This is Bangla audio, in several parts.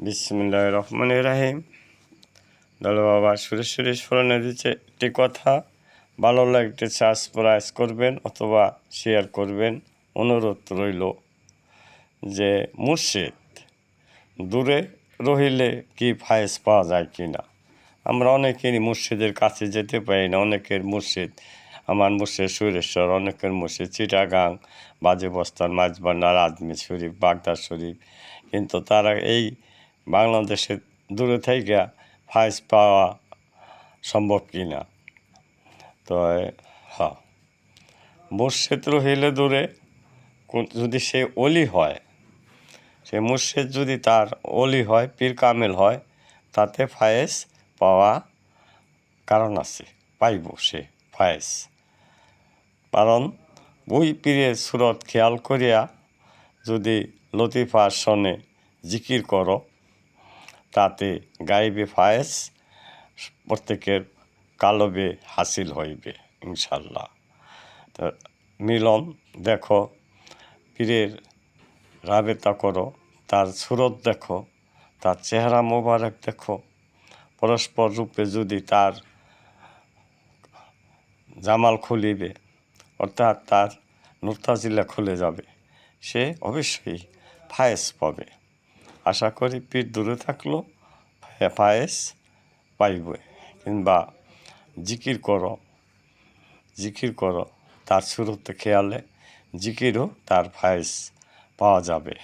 বিসমিল্লাহির রহমানির রহিম। দলে বাবা সুরেশ্বরী স্মরণে দিচ্ছে একটি কথা, ভালো লাগতে সাবস্ক্রাইব করবেন অথবা শেয়ার করবেন। অনুরোধ রইল যে মুর্শিদ দূরে রহিলে কি ফায়েজ পাওয়া যায় কি না। আমরা অনেকেরই মুর্শিদের কাছে যেতে পারি না। অনেকের মুর্শিদ, আমার মুর্শিদ সুরেশ্বর, অনেকের মুর্শিদ চিটাগাং, বাজেবস্তান, মাঝবান্ডা, আজমির শরীফ, বাগদাদ শরীফ, কিন্তু তারা এই বাংলাদেশের দূরে থেকে ফায়েজ পাওয়া সম্ভব কি না। তো হ্যাঁ, মুর্শিদ রহিলে দূরে যদি সে অলি হয়, সে মুর্শিদ যদি তার অলি হয়, পীর কামেল হয়, তাতে ফায়েজ পাওয়া কারণ আছে, পাইব সে ফায়েজ। কারণ ওই পীরের সুরত খেয়াল করিয়া যদি লতিফা শোনে, জিকির করো, তাতে গাইবে ফায়েজ প্রত্যেকের কালবে হাসিল হইবে ইনশাল্লাহ। তো মিলন দেখো, পীরের রাবেতা করো, তার সুরত দেখো, তার চেহারা মোবারক দেখো, পরস্পর রূপে যদি তার জামাল খুলিবে, অর্থাৎ তার নুরতাজিলা খুলে যাবে, সে অবশ্যই ফায়েজ পাবে। আশা করি পীর দূরে থাকলেও ফায়েজ পাইবে। কিংবা জিকির করো, তার সুরতে খেয়ালে জিকিরও তার ফায়েজ পাওয়া যাবে।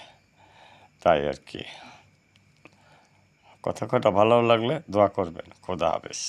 তাই আর কি, কথা ভালো লাগলে দোয়া করবেন। খোদা হাফেজ।